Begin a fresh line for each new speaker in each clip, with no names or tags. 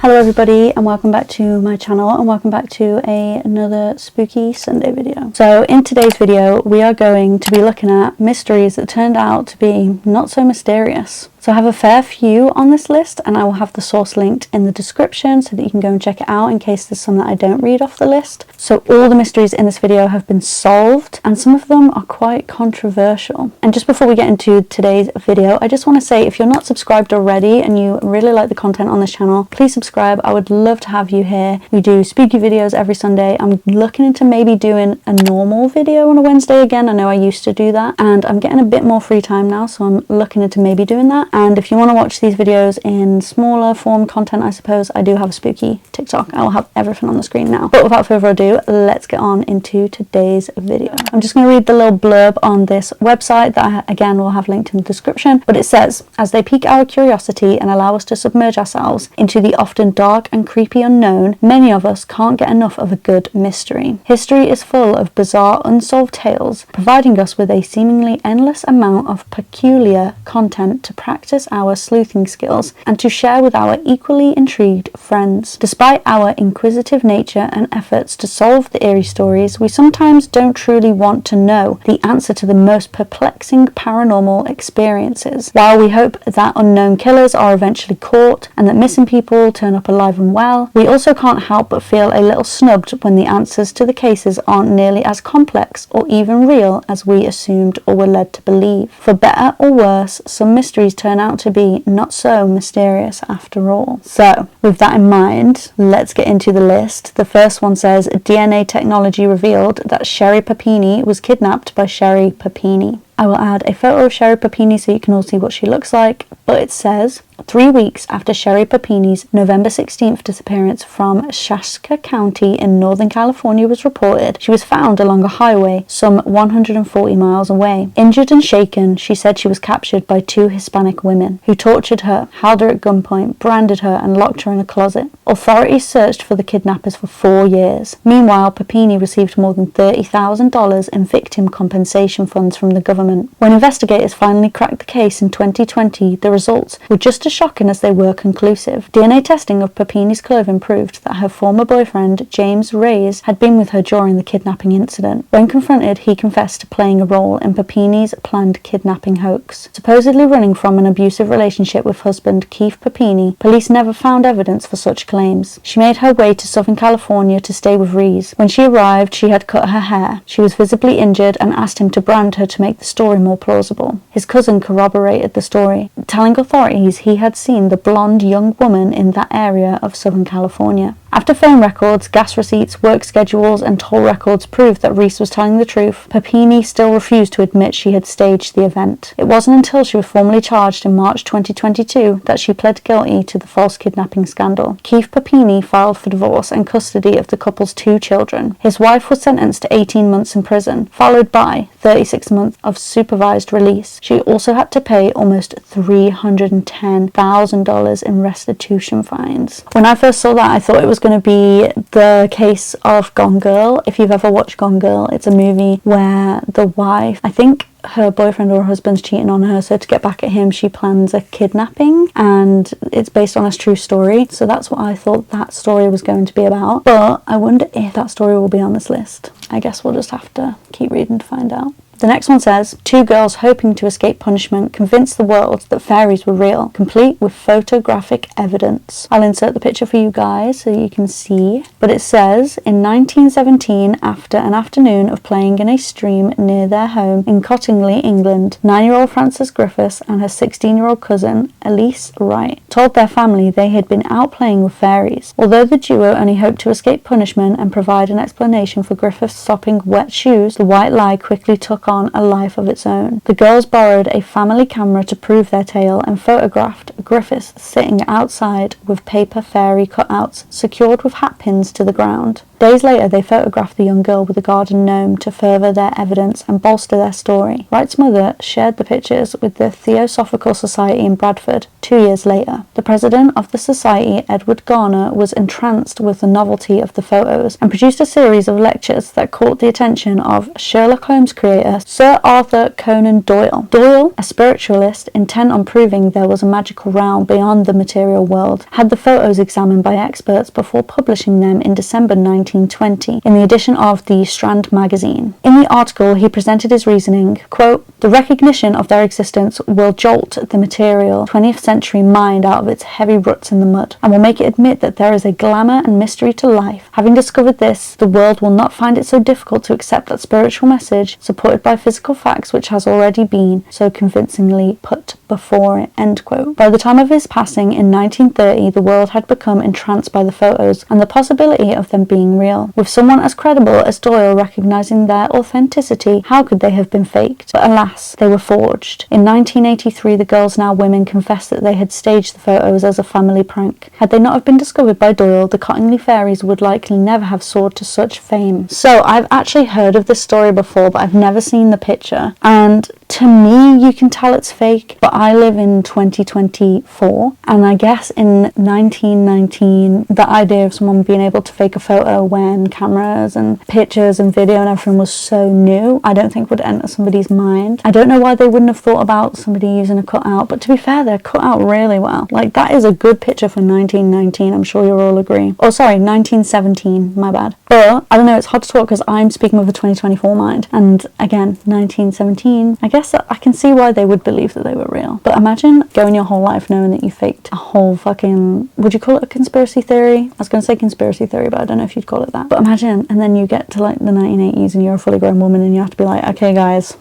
Hello everybody and welcome back to my channel and welcome back to another spooky Sunday video. So in today's video we are going to be looking at mysteries that turned out to be not so mysterious. So I have a fair few on this list and I will have the source linked in the description so that you can go and check it out in case there's some that I don't read off the list. So all the mysteries in this video have been solved and some of them are quite controversial. And just before we get into today's video, I just want to say if you're not subscribed already and you really like the content on this channel, please subscribe. I would love to have you here. We do spooky videos every Sunday. I'm looking into maybe doing a normal video on a Wednesday again. I know I used to do that and I'm getting a bit more free time now, so I'm looking into maybe doing that. And if you want to watch these videos in smaller form content, I suppose, I do have a spooky TikTok. I will have everything on the screen now. But without further ado, let's get on into today's video. I'm just going to read the little blurb on this website that I, again, will have linked in the description. But it says, as they pique our curiosity and allow us to submerge ourselves into the often dark and creepy unknown, many of us can't get enough of a good mystery. History is full of bizarre, unsolved tales, providing us with a seemingly endless amount of peculiar content to practice our sleuthing skills and to share with our equally intrigued friends. Despite our inquisitive nature and efforts to solve the eerie stories, we sometimes don't truly want to know the answer to the most perplexing paranormal experiences. While we hope that unknown killers are eventually caught and that missing people turn up alive and well, we also can't help but feel a little snubbed when the answers to the cases aren't nearly as complex or even real as we assumed or were led to believe. For better or worse, some mysteries turn out to be not so mysterious after all. So, with that in mind, let's get into the list. The first one says, DNA technology revealed that Sherry Papini was kidnapped by Sherry Papini. I will add a photo of Sherry Papini so you can all see what she looks like, but it says, 3 weeks after Sherry Papini's November 16th disappearance from Shasta County in Northern California was reported, she was found along a highway some 140 miles away. Injured and shaken, she said she was captured by 2 Hispanic women who tortured her, held her at gunpoint, branded her and locked her in a closet. Authorities searched for the kidnappers for 4 years. Meanwhile, Papini received more than $30,000 in victim compensation funds from the government. When investigators finally cracked the case in 2020, the results were just as shocking as they were conclusive. DNA testing of Papini's clothing proved that her former boyfriend, James Reyes, had been with her during the kidnapping incident. When confronted, he confessed to playing a role in Papini's planned kidnapping hoax. Supposedly running from an abusive relationship with husband Keith Papini, police never found evidence for such claims. She made her way to Southern California to stay with Reyes. When she arrived, she had cut her hair. She was visibly injured and asked him to brand her to make the story more plausible. His cousin corroborated the story, telling authorities he had seen the blonde young woman in that area of Southern California. After phone records, gas receipts, work schedules and toll records proved that Reyes was telling the truth, Papini still refused to admit she had staged the event. It wasn't until she was formally charged in March 2022 that she pled guilty to the false kidnapping scandal. Keith Papini filed for divorce and custody of the couple's 2 children. His wife was sentenced to 18 months in prison, followed by 36 months of supervised release. She also had to pay almost $310,000 in restitution fines. When I first saw that, I thought it was going to be the case of Gone Girl. If you've ever watched Gone Girl, it's a movie where the wife, I think her boyfriend or her husband's cheating on her, so to get back at him she plans a kidnapping and it's based on a true story. So that's what I thought that story was going to be about, but I wonder if that story will be on this list. I guess we'll just have to keep reading to find out. The next one says, 2 girls hoping to escape punishment convinced the world that fairies were real, complete with photographic evidence. I'll insert the picture for you guys so you can see. But it says, in 1917, after an afternoon of playing in a stream near their home in Cottingley, England, 9-year-old Frances Griffiths and her 16-year-old cousin, Elise Wright, told their family they had been out playing with fairies. Although the duo only hoped to escape punishment and provide an explanation for Griffiths stopping wet shoes, the white lie quickly took on a life of its own. The girls borrowed a family camera to prove their tale and photographed Griffiths sitting outside with paper fairy cutouts secured with hat pins to the ground. Days later, they photographed the young girl with a garden gnome to further their evidence and bolster their story. Wright's mother shared the pictures with the Theosophical Society in Bradford 2 years later. The president of the society, Edward Garner, was entranced with the novelty of the photos and produced a series of lectures that caught the attention of Sherlock Holmes creator Sir Arthur Conan Doyle. Doyle, a spiritualist intent on proving there was a magical realm beyond the material world, had the photos examined by experts before publishing them in December 1920 in the edition of the Strand magazine. In the article, he presented his reasoning, quote, "The recognition of their existence will jolt the material 20th century mind out of its heavy roots in the mud, and will make it admit that there is a glamour and mystery to life. Having discovered this, the world will not find it so difficult to accept that spiritual message, supported by physical facts which has already been so convincingly put before it." End quote. By the time of his passing in 1930, the world had become entranced by the photos and the possibility of them being real. With someone as credible as Doyle recognizing their authenticity, how could they have been faked? But alas, they were forged. In 1983, the Girls Now women confessed that they had staged the photos as a family prank. Had they not have been discovered by Doyle, the Cottingley fairies would likely never have soared to such fame. So I've actually heard of this story before, but I've never seen the picture, and to me you can tell it's fake, but I live in 2024, and I guess in 1919 the idea of someone being able to fake a photo when cameras and pictures and video and everything was so new, I don't think would enter somebody's mind. I don't know why they wouldn't have thought about somebody using a cutout, but to be fair, they're cut out really well. Like, that is a good picture for 1919, I'm sure you'll all agree. Oh sorry, 1917, my bad. But I don't know, it's hard to talk because I'm speaking with a 2024 mind, and again, 1917, I guess I can see why they would believe that they were real. But imagine going your whole life knowing that you faked a whole fucking, would you call it a conspiracy theory? I was going to say conspiracy theory, but I don't know if you'd call it that. But imagine, and then you get to like the 1980s and you're a fully grown woman and you have to be like, okay guys,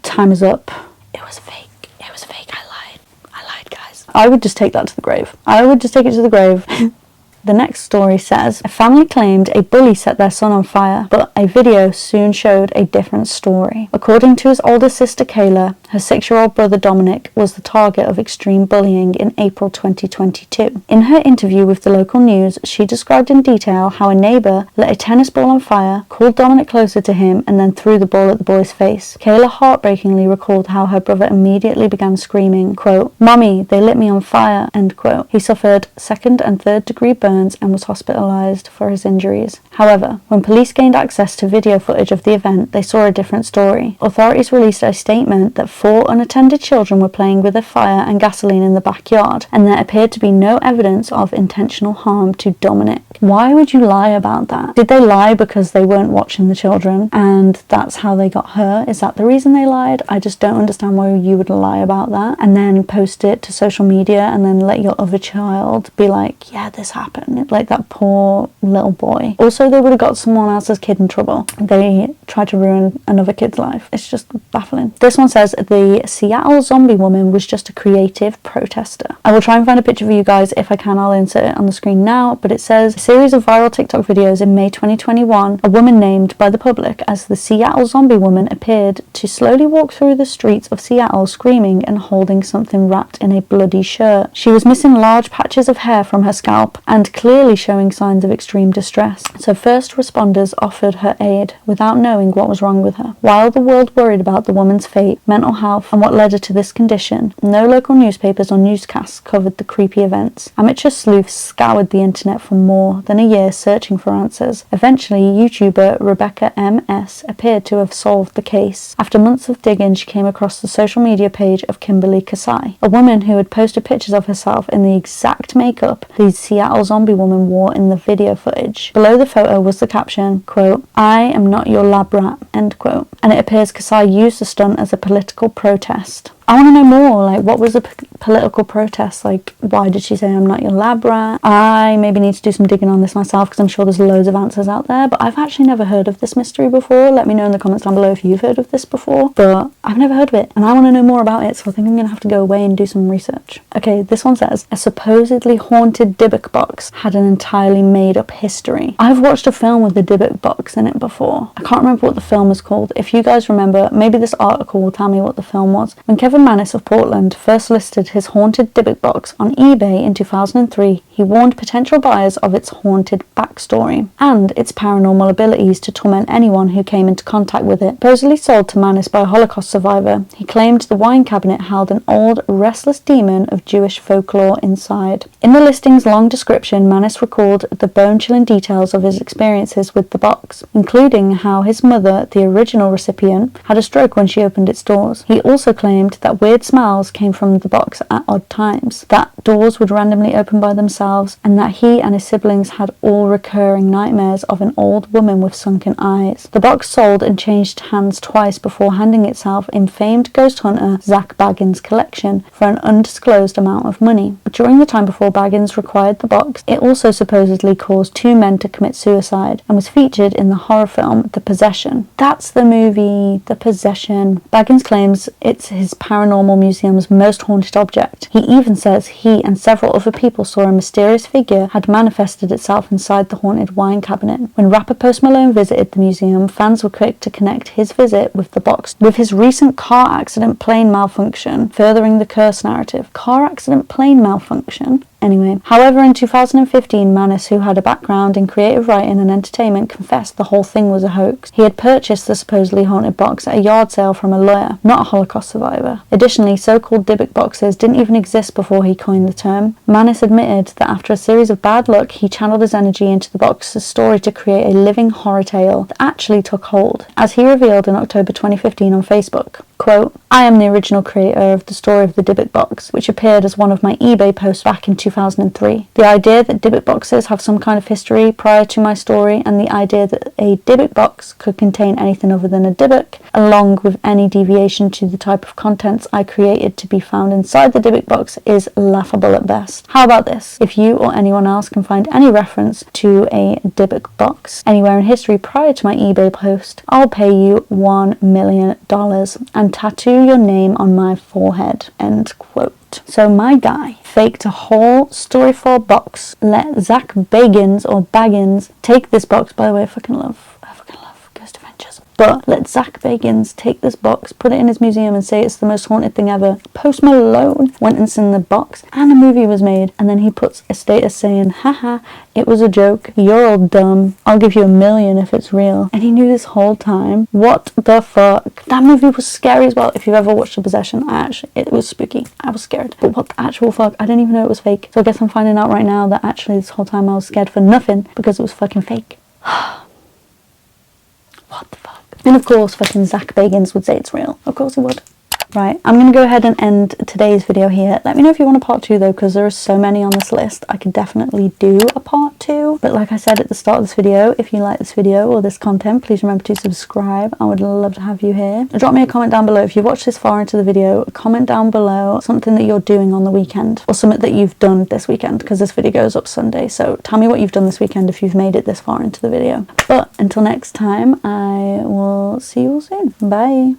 time is up. It was fake. It was fake. I lied, guys. I would just take that to the grave. I would just take it to the grave. The next story says, a family claimed a bully set their son on fire, but a video soon showed a different story. According to his older sister Kayla, her 6-year-old brother Dominic was the target of extreme bullying in April 2022. In her interview with the local news, she described in detail how a neighbour lit a tennis ball on fire, called Dominic closer to him, and then threw the ball at the boy's face. Kayla heartbreakingly recalled how her brother immediately began screaming, quote, "Mommy, they lit me on fire," end quote. He suffered 2nd and 3rd degree burns and was hospitalised for his injuries. However, when police gained access to video footage of the event, they saw a different story. Authorities released a statement that 4 unattended children were playing with a fire and gasoline in the backyard, and there appeared to be no evidence of intentional harm to Dominic. Why would you lie about that? Did they lie because they weren't watching the children and that's how they got hurt? Is that the reason they lied? I just don't understand why you would lie about that and then post it to social media and then let your other child be like, yeah, this happened. Like that poor little boy. Also, they would have got someone else's kid in trouble. They tried to ruin another kid's life. It's just baffling. This one says the Seattle zombie woman was just a creative protester. I will try and find a picture for you guys. If I can, I'll insert it on the screen now, but it says, a series of viral TikTok videos in May 2021, a woman named by the public as the Seattle zombie woman appeared to slowly walk through the streets of Seattle screaming and holding something wrapped in a bloody shirt. She was missing large patches of hair from her scalp and clearly showing signs of extreme distress. So first responders offered her aid without knowing what was wrong with her. While the world worried about the woman's fate, mental health, and what led her to this condition, no local newspapers or newscasts covered the creepy events. Amateur sleuths scoured the internet for more than a year searching for answers. Eventually, YouTuber Rebecca M.S. appeared to have solved the case. After months of digging, she came across the social media page of Kimberly Kasai, a woman who had posted pictures of herself in the exact makeup the Seattle zombie woman wore in the video footage. Below the photo was the caption, quote, "I am not your lab rat," end quote. And it appears Kasai used the stunt as a political protest. I want to know more, like, what was the political protest? Like, why did she say I'm not your lab rat? I maybe need to do some digging on this myself because I'm sure there's loads of answers out there, but I've actually never heard of this mystery before. Let me know in the comments down below if you've heard of this before, but I've never heard of it and I want to know more about it, so I think I'm going to have to go away and do some research. Okay, this one says, a supposedly haunted Dybbuk box had an entirely made up history. I've watched a film with the Dybbuk box in it before. I can't remember what the film was called. If you guys remember, maybe this article will tell me what the film was. When Kevin Manis of Portland first listed listed his haunted Dybbuk box on eBay in 2003, he warned potential buyers of its haunted backstory and its paranormal abilities to torment anyone who came into contact with it. Supposedly sold to Mannis by a Holocaust survivor, he claimed the wine cabinet held an old, restless demon of Jewish folklore inside. In the listing's long description, Mannis recalled the bone-chilling details of his experiences with the box, including how his mother, the original recipient, had a stroke when she opened its doors. He also claimed that weird smells came from the box at odd times, that doors would randomly open by themselves, and that he and his siblings had all recurring nightmares of an old woman with sunken eyes. The box sold and changed hands twice before handing itself in famed ghost hunter Zach Bagans' collection for an undisclosed amount of money. During the time before Bagans acquired the box, it also supposedly caused 2 men to commit suicide and was featured in the horror film The Possession. That's the movie, The Possession. Bagans claims it's his paranormal museum's most haunted object. He even says he and several other people saw a mysterious figure had manifested itself inside the haunted wine cabinet. When rapper Post Malone visited the museum, fans were quick to connect his visit with the box with his recent car accident plane malfunction, furthering the curse narrative. Car accident plane malfunction? Anyway, however, in 2015, Mannis, who had a background in creative writing and entertainment, confessed the whole thing was a hoax. He had purchased the supposedly haunted box at a yard sale from a lawyer, not a Holocaust survivor. Additionally, so-called Dybbuk boxes didn't even exist before he coined the term. Mannis admitted that after a series of bad luck, he channeled his energy into the box's story to create a living horror tale that actually took hold. As he revealed in October 2015 on Facebook, quote, "I am the original creator of the story of the Dybbuk box, which appeared as one of my eBay posts back in 2003. The idea that Dybbuk boxes have some kind of history prior to my story, and the idea that a Dybbuk box could contain anything other than a Dybbuk, along with any deviation to the type of contents I created to be found inside the Dybbuk box, is laughable at best. How about this? If you or anyone else can find any reference to a Dybbuk box anywhere in history prior to my eBay post, I'll pay you $1 million and tattoo your name on my forehead." End quote. So my guy faked a whole story for a box, let Zach Bagans or Baggins take this box. By the way, I fucking love Ghost Adventures. But let Zach Bagans take this box, put it in his museum and say it's the most haunted thing ever. Post Malone went and seen the box and a movie was made, and then he puts a status saying, haha, it was a joke, you're all dumb, I'll give you $1 million if it's real. And he knew this whole time. What the fuck? That movie was scary as well. If you've ever watched The Possession, it was spooky. I was scared. But what the actual fuck? I didn't even know it was fake. So I guess I'm finding out right now that actually this whole time I was scared for nothing because it was fucking fake. What the fuck? And of course fucking Zach Bagans would say it's real. Of course he would. Right, I'm going to go ahead and end today's video here. Let me know if you want a part 2 though, because there are so many on this list. I could definitely do a part 2. But like I said at the start of this video, if you like this video or this content, please remember to subscribe. I would love to have you here. Drop me a comment down below. If you've watched this far into the video, comment down below something that you're doing on the weekend, or something that you've done this weekend, because this video goes up Sunday. So tell me what you've done this weekend if you've made it this far into the video. But until next time, I will see you all soon. Bye.